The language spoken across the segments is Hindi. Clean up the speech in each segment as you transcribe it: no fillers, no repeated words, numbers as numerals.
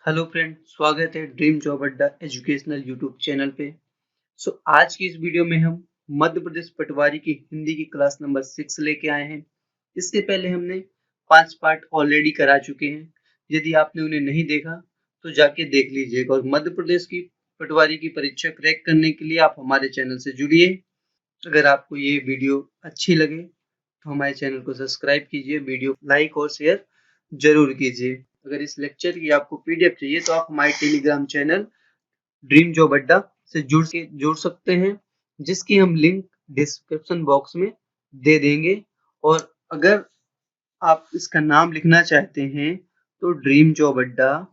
हेलो फ्रेंड, स्वागत है ड्रीम जॉब अड्डा एजुकेशनल यूट्यूब चैनल पे। आज की इस वीडियो में हम मध्य प्रदेश पटवारी की हिंदी की क्लास नंबर 6 लेके आए हैं। इससे पहले हमने 5 पार्ट ऑलरेडी करा चुके हैं। यदि आपने उन्हें नहीं देखा तो जाके देख लीजिएगा। और मध्य प्रदेश की पटवारी की परीक्षा क्रैक करने के लिए आप हमारे चैनल से जुड़िए। अगर आपको ये वीडियो अच्छी लगे तो हमारे चैनल को सब्सक्राइब कीजिए, वीडियो लाइक और शेयर जरूर कीजिए। अगर इस लेक्चर की आपको पीडीएफ चाहिए तो आप हमारे टेलीग्राम चैनल ड्रीम जॉब अड्डा से जुड़ सकते हैं, जिसकी हम लिंक डिस्क्रिप्शन बॉक्स में दे देंगे। और अगर आप इसका नाम लिखना चाहते हैं तो ड्रीम जॉब अड्डा,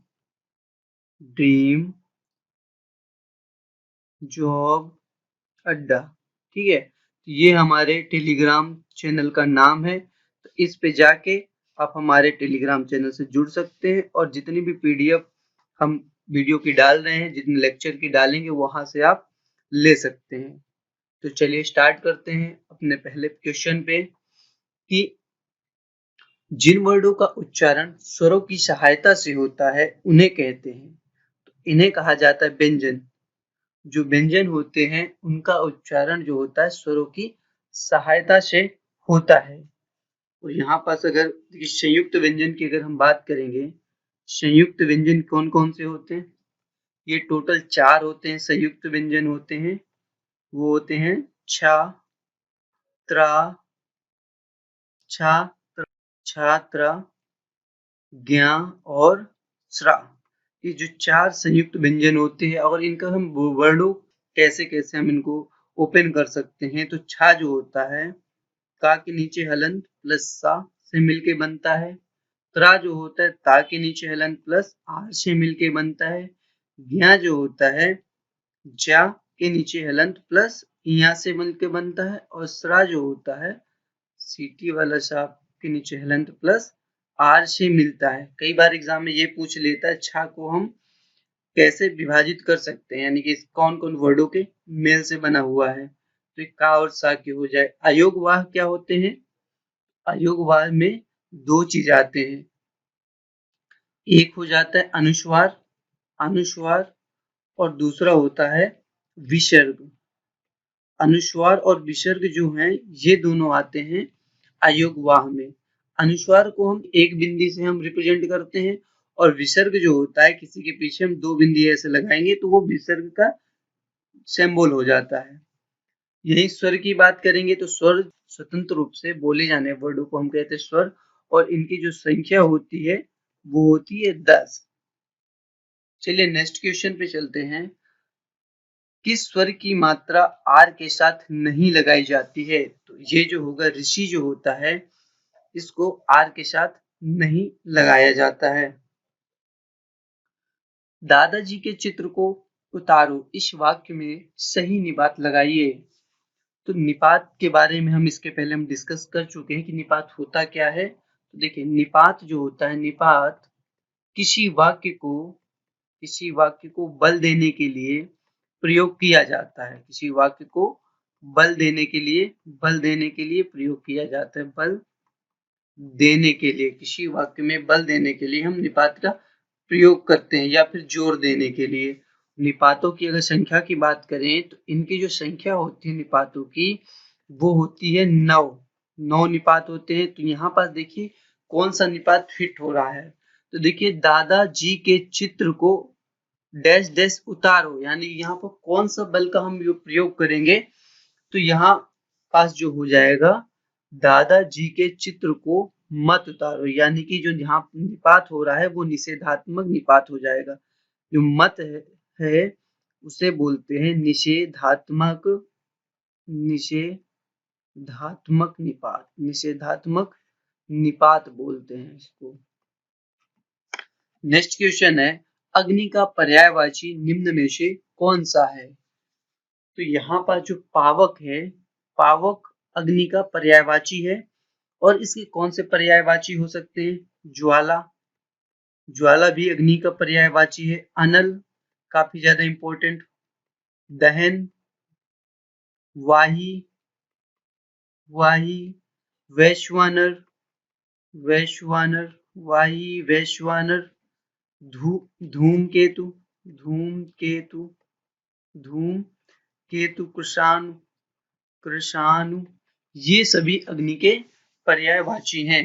ठीक है। ये हमारे टेलीग्राम चैनल का नाम है। तो इस पे जाके आप हमारे टेलीग्राम चैनल से जुड़ सकते हैं और जितनी भी पीडीएफ हम वीडियो की डाल रहे हैं, जितने लेक्चर की डालेंगे, वहां से आप ले सकते हैं। तो चलिए स्टार्ट करते हैं अपने पहले क्वेश्चन पे कि जिन वर्डों का उच्चारण स्वरों की सहायता से होता है उन्हें कहते हैं। तो इन्हें कहा जाता है व्यंजन। जो व्यंजन होते हैं उनका उच्चारण जो होता है स्वरों की सहायता से होता है। और यहाँ पास अगर संयुक्त व्यंजन की अगर हम बात करेंगे, संयुक्त व्यंजन कौन कौन से होते हैं? ये टोटल 4 होते हैं। संयुक्त व्यंजन होते हैं, वो होते हैं छा, त्रा, छा, छात्र, ज्ञा और श्रा। ये जो 4 संयुक्त व्यंजन होते हैं, अगर इनका हम वर्णों कैसे कैसे हम इनको ओपन कर सकते हैं। तो छा जो होता है का के नीचे हलंत प्लस सा से मिलके बनता है। त्रा जो होता है ता के नीचे हलंत प्लस आर से मिलके बनता है। ज्ञा जो होता है जा के नीचे हलंत प्लस या से मिलके बनता है। और श्रा जो होता है सीटी वाला छाप के नीचे हलंत प्लस आर से मिलता है। कई बार एग्जाम में ये पूछ लेता है छा को हम कैसे विभाजित कर सकते हैं, यानी कि कौन कौन वर्डों के मेल से बना हुआ है। तो का और सा के हो जाए। अयोगवाह क्या होते हैं? अयोगवाह में 2 चीज आते हैं। एक हो जाता है अनुस्वार, अनुस्वार, और दूसरा होता है विसर्ग। अनुस्वार और विसर्ग जो हैं ये दोनों आते हैं अयोगवाह में। अनुस्वार को हम एक बिंदी से हम रिप्रेजेंट करते हैं, और विसर्ग जो होता है किसी के पीछे हम 2 बिंदी ऐसे लगाएंगे तो वो विसर्ग का सिंबल हो जाता है। यही स्वर की बात करेंगे तो स्वर स्वतंत्र रूप से बोले जाने वर्डों को हम कहते हैं स्वर, और इनकी जो संख्या होती है वो होती है 10। चलिए नेक्स्ट क्वेश्चन पे चलते हैं। किस स्वर की मात्रा आर के साथ नहीं लगाई जाती है? तो ये जो होगा ऋषि जो होता है, इसको आर के साथ नहीं लगाया जाता है। दादाजी के चित्र को उतारो, इस वाक्य में सही निपात लगाइए। तो निपात के बारे में हम इसके पहले हम डिस्कस कर चुके हैं कि निपात होता क्या है। तो देखिए निपात जो होता है, निपात किसी वाक्य को बल देने के लिए प्रयोग किया जाता है। किसी वाक्य को बल देने के लिए प्रयोग किया जाता है। बल देने के लिए, किसी वाक्य में बल देने के लिए हम निपात का प्रयोग करते हैं, या फिर जोर देने के लिए। निपातों की अगर संख्या की बात करें तो इनकी जो संख्या होती है निपातों की, वो होती है 9। 9 निपात होते हैं। तो यहाँ पास देखिए कौन सा निपात फिट हो रहा है। तो देखिए दादाजी के चित्र को डैश डैश उतारो, यानी यहाँ पर कौन सा बल का हम प्रयोग करेंगे। तो यहाँ पास जो हो जाएगा दादाजी के चित्र को मत उतारो, यानी कि जो यहाँ निपात हो रहा है वो निषेधात्मक निपात हो जाएगा। जो मत है उसे बोलते हैं निषेधात्मक निपात, निषेधात्मक निपात बोलते हैं इसको। नेक्स्ट क्वेश्चन है, अग्नि का पर्यायवाची निम्न में से कौन सा है? तो यहाँ पर जो पावक है, पावक अग्नि का पर्यायवाची है। और इसके कौन से पर्यायवाची हो सकते हैं? ज्वाला, ज्वाला भी अग्नि का पर्यायवाची है। अनल काफी ज्यादा इंपॉर्टेंट। दहन, वाही, वाही, वैश्वानर, वैश्वानर, वाही, वैश्वानर, धूमकेतु, धूमकेतु, धूमकेतु, कृषाणु, कृषाणु, ये सभी अग्नि के पर्यायवाची हैं।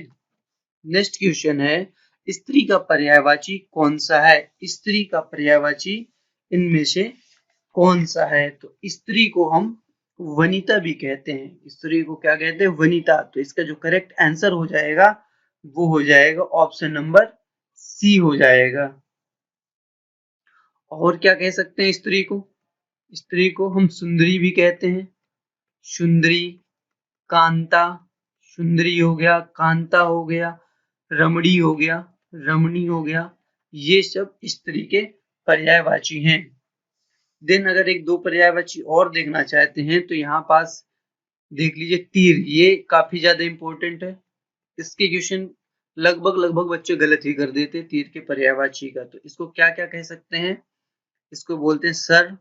नेक्स्ट क्वेश्चन है, स्त्री का पर्यायवाची कौन सा है? स्त्री का पर्यायवाची इनमें से कौन सा है? तो स्त्री को हम वनिता भी कहते हैं। स्त्री को क्या कहते हैं? वनिता। तो इसका जो करेक्ट आंसर हो जाएगा वो हो जाएगा ऑप्शन नंबर सी हो जाएगा। और क्या कह सकते हैं स्त्री को? स्त्री को हम सुंदरी भी कहते हैं। सुंदरी, कांता, सुंदरी हो गया, कांता हो गया, रमणी हो गया, रमणी हो गया, ये सब स्त्री के पर्यायवाची हैं। देन अगर एक दो पर्यायवाची और देखना चाहते हैं तो यहाँ पास देख लीजिए तीर, ये काफी ज्यादा इंपॉर्टेंट है। इसके क्वेश्चन लगभग बच्चे गलत ही कर देते तीर के पर्यायवाची का। तो इसको क्या क्या कह सकते हैं? इसको बोलते हैं सर,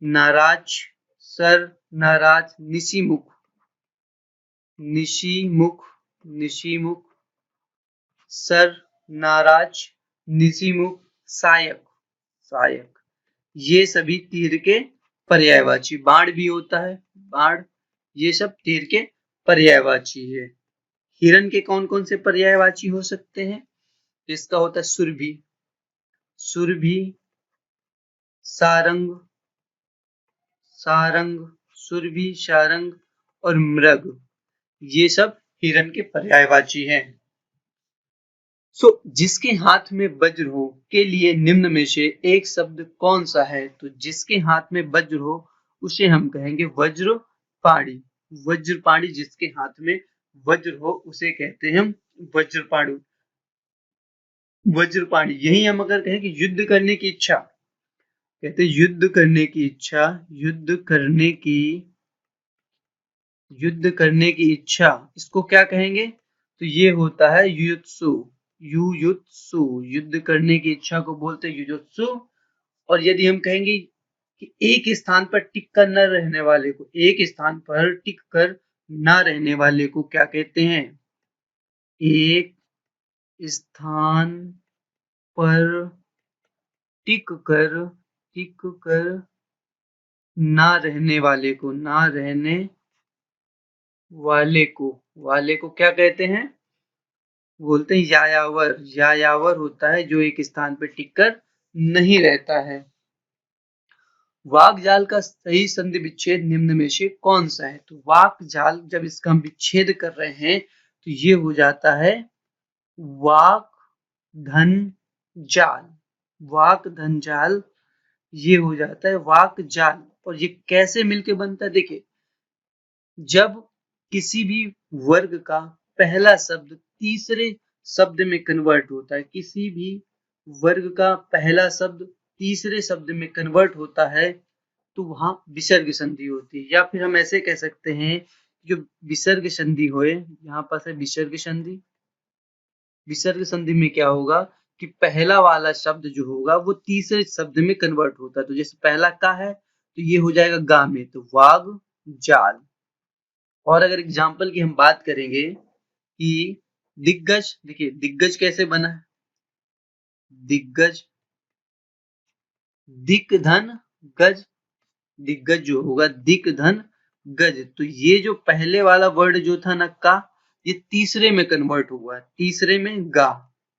नाराज, सर, नाराज, निशिमुख, निशिमुख, निशिमुख, सर, नाराज, निशिमुख, सायक, सायक, ये सभी तीर के पर्यायवाची। बाण भी होता है, बाण, ये सब तीर के पर्यायवाची है। हिरण के कौन कौन से पर्यायवाची हो सकते हैं? इसका होता है सुरभि, सुरभि, सारंग, सारंग, सुरभि, सारंग और मृग, ये सब हिरण के पर्यायवाची हैं। जिसके हाथ में वज्र हो के लिए निम्न में से एक शब्द कौन सा है? तो जिसके हाथ में वज्र हो उसे हम कहेंगे वज्रपाणी। वज्रपाणी, जिसके हाथ में वज्र हो उसे कहते हैं हम वज्रपाणी। वज्रपाणी, यही हम अगर कहें कि युद्ध करने की इच्छा, कहते हैं युद्ध करने की इच्छा, युद्ध करने की, युद्ध करने की इच्छा, इसको क्या कहेंगे? तो ये होता है युयुत्सु, युयुत्सु, युद्ध करने की इच्छा को बोलते हैं युयुत्सु। और यदि हम कहेंगे कि एक स्थान पर टिक कर न रहने वाले को, एक स्थान पर टिक कर न रहने वाले को क्या कहते हैं? एक स्थान पर टिक कर ना रहने वाले को, ना रहने वाले को क्या कहते हैं? बोलते हैं यायावर। यायावर होता है जो एक स्थान पर टिक कर नहीं रहता है। वाक जाल का सही संधि विच्छेद निम्न में से कौन सा है? तो वाक जाल, जब इसका हम विच्छेद कर रहे हैं तो ये हो जाता है वाक धन जाल, वाक धन जाल, ये हो जाता है वाक जाल। और ये कैसे मिलके बनता है? देखिए, जब किसी भी वर्ग का पहला शब्द तीसरे शब्द में कन्वर्ट होता है, किसी भी वर्ग का पहला शब्द तीसरे शब्द में कन्वर्ट होता है तो वहां विसर्ग संधि होती है। या फिर हम ऐसे कह सकते हैं जो विसर्ग संधि होए, यहाँ पास है विसर्ग संधि। विसर्ग संधि में क्या होगा कि पहला वाला शब्द जो होगा वो तीसरे शब्द में कन्वर्ट होता है। तो जैसे पहला का है तो ये हो जाएगा गा में, तो वाग जाल। और अगर एग्जाम्पल की हम बात करेंगे कि दिग्गज, देखिए दिग्गज कैसे बना है? दिग्गज, दिक धन गज, दिग्गज जो होगा दिक धन गज। तो ये जो पहले वाला वर्ड जो था ना का, ये तीसरे में कन्वर्ट हुआ है, तीसरे में गा,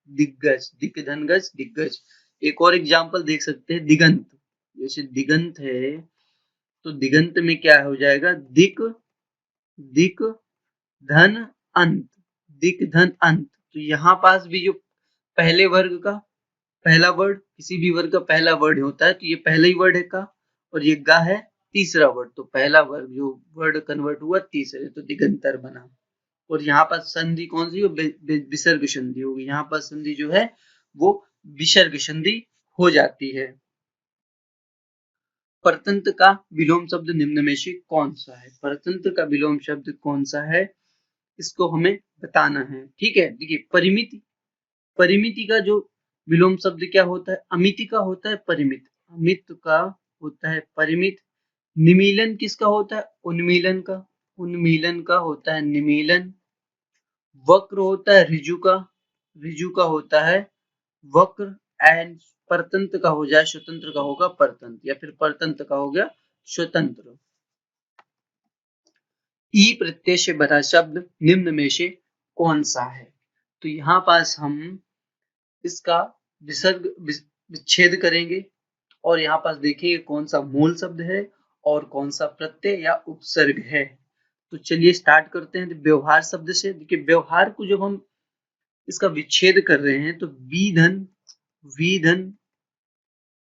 दिग्गज, दिक धन गज, दिग्गज। एक और एग्जाम्पल देख सकते हैं दिगंत। जैसे दिगंत है तो दिगंत में क्या हो जाएगा? दिक, दिक धन अंत, दिक धन अंत। तो यहाँ पास भी जो पहले वर्ग का पहला वर्ड, किसी भी वर्ग का पहला वर्ड होता है तो ये पहला ही वर्ड है का, और ये गा है तीसरा वर्ड। तो पहला वर्ग जो वर्ड कन्वर्ट हुआ तीसरे, तो दिगंतर बना। और यहाँ पर संधि कौन सी? विसर्ग संधि होगी। यहाँ पर संधि जो है वो विसर्ग संधि हो जाती है। परतंत्र का विलोम शब्द निम्न में से कौन सा है? परतंत्र का विलोम शब्द कौन सा है, इसको हमें बताना है। ठीक है, देखिए परिमिति, परिमिति का जो विलोम शब्द क्या होता है? अमिति का होता है परिमित, अमित का होता है परिमित। निमीलन किसका होता है? उन्मीलन का, उन्मीलन का होता है निमीलन। वक्र होता है ऋजु का, ऋजु का होता है वक्र, एंड परतंत्र का हो जाए स्वतंत्र का होगा परतंत्र, या फिर परतंत्र का हो गया स्वतंत्र। ई प्रत्यय से बना शब्द निम्न में से कौन सा है? तो यहाँ पास हम इसका विसर्ग विच्छेद करेंगे और यहाँ पास देखिए कौन सा मूल शब्द है और कौन सा प्रत्यय या उपसर्ग है। तो चलिए स्टार्ट करते हैं व्यवहार शब्द से। देखिए व्यवहार को जब हम इसका विच्छेद कर रहे हैं तो विधन विधन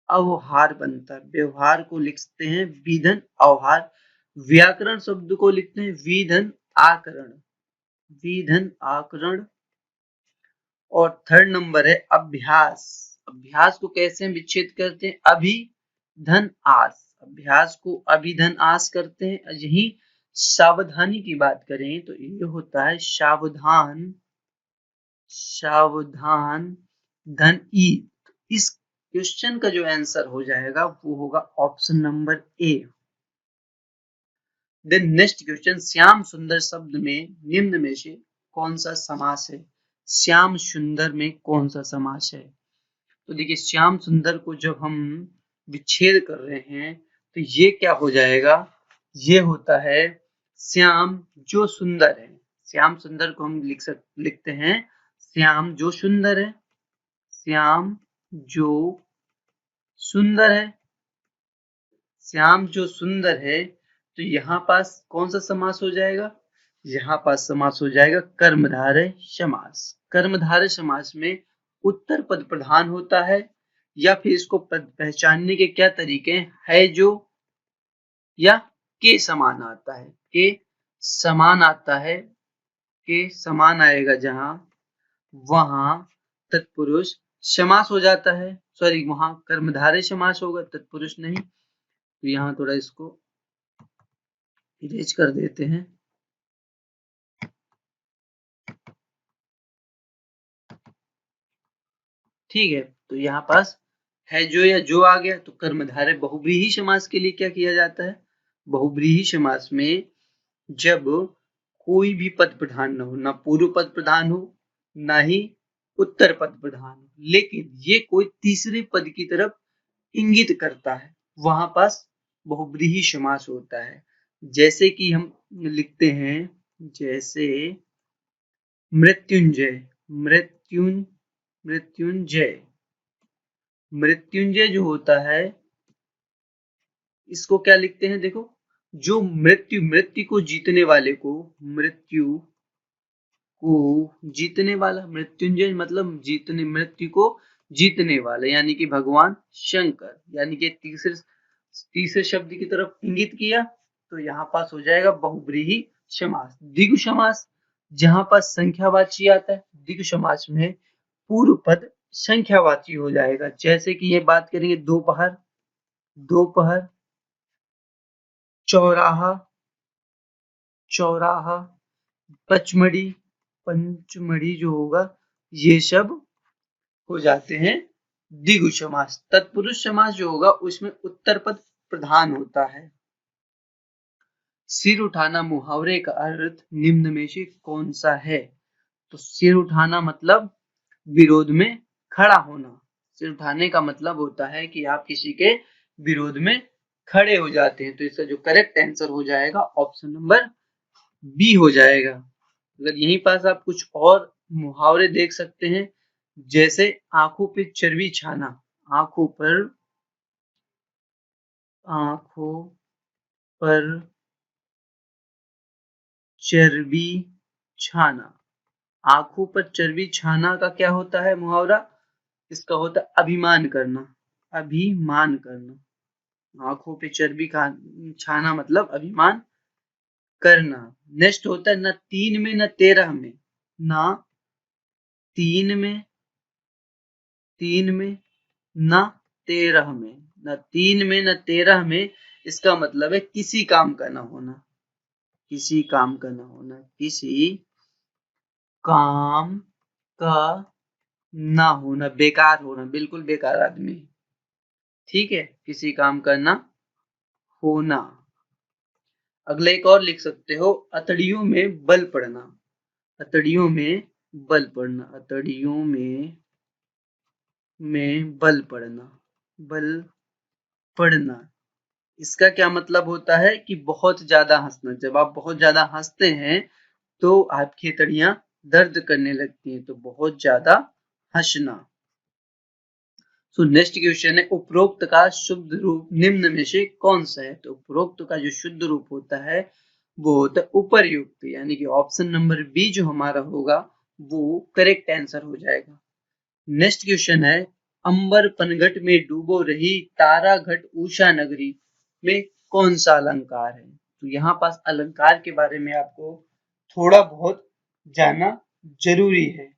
अवहार बनता है। व्यवहार को लिखते हैं विधन अवहार। व्याकरण शब्द को लिखते हैं विधन आकरण, विधन आकरण। और थर्ड नंबर है अभ्यास। अभ्यास को कैसे हम विच्छेद करते हैं? अभिधन आस, अभ्यास को अभिधन आस करते हैं। यही सावधानी की बात करें तो ये होता है सावधान, सावधान धन ई। इस क्वेश्चन का जो आंसर हो जाएगा वो होगा option number A. Then next question, Shyam Sundar शब्द में निम्न में से कौन सा समास है? श्याम सुंदर में कौन सा समास है? तो देखिए श्याम सुंदर को जब हम विच्छेद कर रहे हैं तो ये क्या हो जाएगा? ये होता है श्याम जो सुंदर है। श्याम सुंदर को हम लिखते हैं श्याम जो सुंदर है, श्याम जो सुंदर है, श्याम जो सुंदर है। तो यहाँ पास कौन सा समास हो जाएगा? यहाँ पास समास हो जाएगा कर्मधारय समास। कर्मधारय समास में उत्तर पद प्रधान होता है, या फिर इसको पहचानने के क्या तरीके है जो या के समान आता है, के समान आता है, के समान आएगा जहां वहां तत्पुरुष समास हो जाता है। सॉरी, वहां कर्मधारय समास होगा, तत्पुरुष नहीं। तो यहाँ थोड़ा इसको इरेज कर देते हैं। ठीक है, तो यहाँ पास है जो या जो आ गया। तो कर्मधारय बहुव्रीहि समास के लिए क्या किया जाता है? बहुव्रीहि समास में जब कोई भी पद प्रधान न हो, ना पूर्व पद प्रधान हो ना ही उत्तर पद प्रधान हो, लेकिन ये कोई तीसरे पद की तरफ इंगित करता है, वहां पास बहुव्रीहि समास होता है। जैसे कि हम लिखते हैं, जैसे मृत्युंजय, मृत्युंजय, मृत्युंजय जो होता है इसको क्या लिखते हैं? देखो, जो मृत्यु को जीतने वाले को, मृत्यु को जीतने वाला, मृत्युंजय मतलब जीतने, मृत्यु को जीतने वाला, यानी कि भगवान शंकर, यानी कि तीसरे शब्द की तरफ इंगित किया। तो यहाँ पास हो जाएगा बहुव्रीहि समास। द्विगु समास जहां पास संख्यावाची आता है, द्विगु समास में पूर्व पद संख्यावाची हो जाएगा। जैसे कि ये बात करेंगे दोपहर, दोपहर, चौराहा, चौराहा, पचमढ़ी, पंचमढ़ी जो होगा, ये सब हो जाते हैं द्विगु समास। तत्पुरुष समास जो होगा उसमें उत्तर पद प्रधान होता है। सिर उठाना मुहावरे का अर्थ निम्न में से कौन सा है? तो सिर उठाना मतलब विरोध में खड़ा होना। सिर उठाने का मतलब होता है कि आप किसी के विरोध में खड़े हो जाते हैं। तो इसका जो करेक्ट आंसर हो जाएगा ऑप्शन नंबर बी हो जाएगा। अगर यहीं पास आप कुछ और मुहावरे देख सकते हैं, जैसे आंखों पे चर्बी छाना, आंखों पर, आंखों पर चर्बी छाना। आंखों पर चर्बी छाना का क्या होता है मुहावरा? इसका होता है अभिमान करना, अभिमान करना। आंखों पे चर्बी छाना मतलब अभिमान करना। नेक्स्ट होता है न 3 में न 13 में, ना 3 में, 3 में न 13 में, न 3 में न 13 में। इसका मतलब है किसी काम का न होना, किसी काम का न होना, किसी काम का ना होना, बेकार होना, बिल्कुल बेकार आदमी। ठीक है, किसी काम का ना होना। अगला एक और लिख सकते हो, अतड़ियों में बल पड़ना, अतड़ियों में बल पड़ना, अतड़ियों में बल पड़ना, बल पड़ना। इसका क्या मतलब होता है कि बहुत ज्यादा हंसना। जब आप बहुत ज्यादा हंसते हैं तो आपकी अतड़ियां दर्द करने लगती हैं, तो बहुत ज्यादा हंसना। सो नेक्स्ट क्वेश्चन है, उपरोक्त का शुद्ध रूप निम्न में से कौन सा है? तो उपरोक्त का जो शुद्ध रूप होता है वो होता है उपर्युक्त, यानी कि ऑप्शन नंबर बी जो हमारा होगा वो करेक्ट आंसर हो जाएगा। नेक्स्ट क्वेश्चन है, अंबर पनघट में डूबो रही तारा घट उषा नगरी में कौन सा अलंकार है? तो यहाँ पास अलंकार के बारे में आपको थोड़ा बहुत जानना जरूरी है।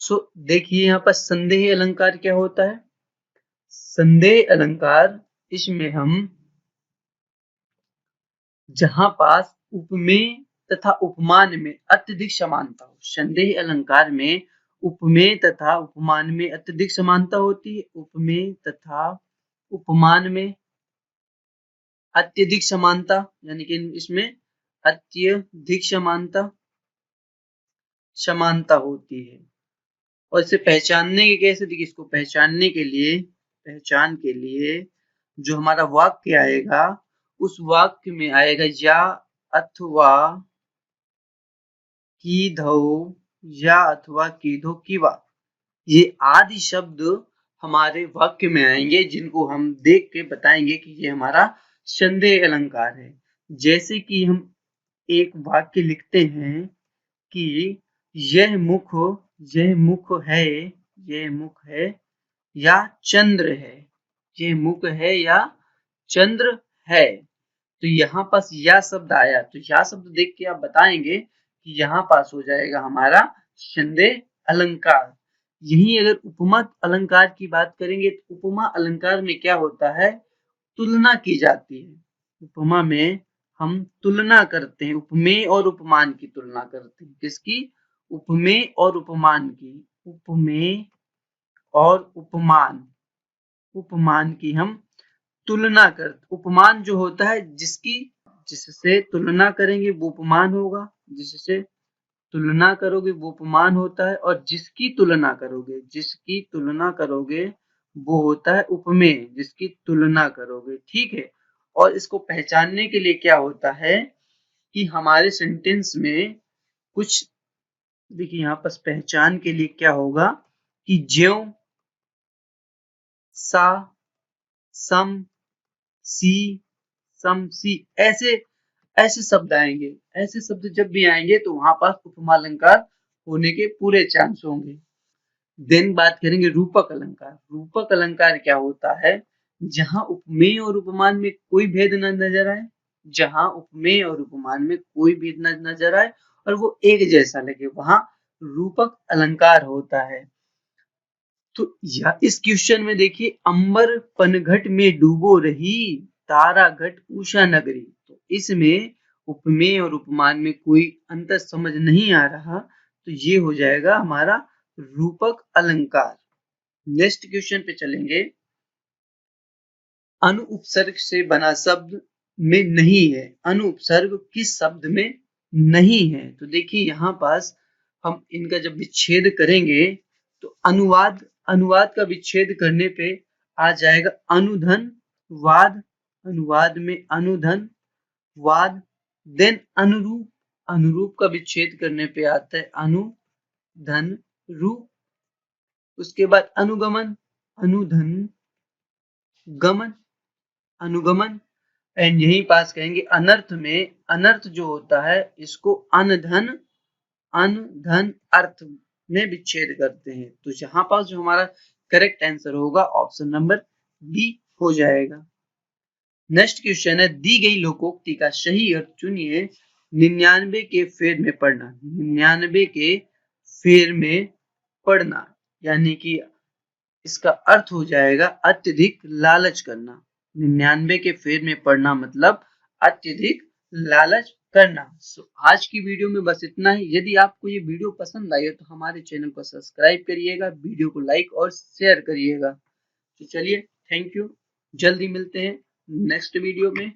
सो देखिए यहाँ पर संदेह अलंकार क्या होता है। संदेह अलंकार, इसमें हम जहां पास उपमेय तथा उपमान में अत्यधिक समानता हो, संदेह अलंकार में उपमेय तथा उपमान में अत्यधिक समानता होती है। उपमेय तथा उपमान में अत्यधिक समानता, यानी कि इसमें अत्यधिक समानता होती है। और इसे पहचानने के कैसे, देखिए इसको पहचानने के लिए, पहचान के लिए जो हमारा वाक्य आएगा उस वाक्य में आएगा या अथवा कीधौ, या अथवा कीधो कीवा। ये आदि शब्द हमारे वाक्य में आएंगे जिनको हम देख के बताएंगे कि ये हमारा संदेह अलंकार है। जैसे कि हम एक वाक्य लिखते हैं कि यह मुख है, यह मुख है या चंद्र है, यह मुख है या चंद्र है। तो यहाँ पास या शब्द आया, तो या शब्द देख के आप बताएंगे कि यहाँ पास हो जाएगा हमारा संदेह अलंकार। यही अगर उपमा अलंकार की बात करेंगे तो उपमा अलंकार में क्या होता है, तुलना की जाती है। उपमा में हम तुलना करते हैं, उपमेय और उपमान की तुलना करते हैं। किसकी? उपमेय और उपमान की। उपमेय और उपमान की हम तुलना कर, उपमान जो होता है जिससे तुलना करेंगे वो उपमान होगा, जिससे तुलना करोगे वो उपमान होता है, और जिसकी तुलना करोगे वो होता है उपमेय, जिसकी तुलना करोगे। ठीक है। और इसको पहचानने के लिए क्या होता है कि हमारे सेंटेंस में कुछ, देखिए यहाँ पर पहचान के लिए क्या होगा कि ज्यों, सा, सम, सी, सम, सी, ऐसे ऐसे शब्द आएंगे। ऐसे शब्द जब भी आएंगे तो वहां पास उपमा अलंकार होने के पूरे चांस होंगे। देन बात करेंगे रूपक अलंकार। रूपक अलंकार क्या होता है, जहां उपमेय और उपमान में कोई भेद न नजर आए, जहां उपमेय और उपमान में कोई भेद न नजर आए और वो एक जैसा लगे, वहां रूपक अलंकार होता है। तो या इस क्वेश्चन में देखिए, अंबर पनघट में डूबो रही तारा घट उषा नगरी, तो इसमें उपमेय और उपमान में कोई अंतर समझ नहीं आ रहा, तो ये हो जाएगा हमारा रूपक अलंकार। नेक्स्ट क्वेश्चन पे चलेंगे, अनु उपसर्ग से बना शब्द में नहीं है, अनु उपसर्ग किस शब्द में नहीं है? तो देखिए यहाँ पास हम इनका जब विच्छेद करेंगे तो अनुवाद का विच्छेद करने पे आ जाएगा अनुधन वाद, अनुवाद में अनुधन वाद। देन अनुरूप का विच्छेद करने पे आता है अनुधन रूप। उसके बाद अनुगमन, अनुधन गमन, अनुगमन। एंड यही पास कहेंगे अनर्थ में, अनर्थ जो होता है इसको अनधन अर्थ में विच्छेद करते हैं। तो यहाँ पास जो हमारा करेक्ट आंसर होगा ऑप्शन नंबर बी हो जाएगा। नेक्स्ट क्वेश्चन है, दी गई लोकोक्ति का सही अर्थ चुनिए, 99 के फेर में पढ़ना। 99 के फेर में पढ़ना यानी कि इसका अर्थ हो जाएगा अत्यधिक लालच करना। 99 के फेर में पढ़ना मतलब अत्यधिक लालच करना। आज की वीडियो में बस इतना ही। यदि आपको ये वीडियो पसंद आई तो हमारे चैनल को सब्सक्राइब करिएगा, वीडियो को लाइक और शेयर करिएगा। तो चलिए, थैंक यू, जल्दी मिलते हैं नेक्स्ट वीडियो में।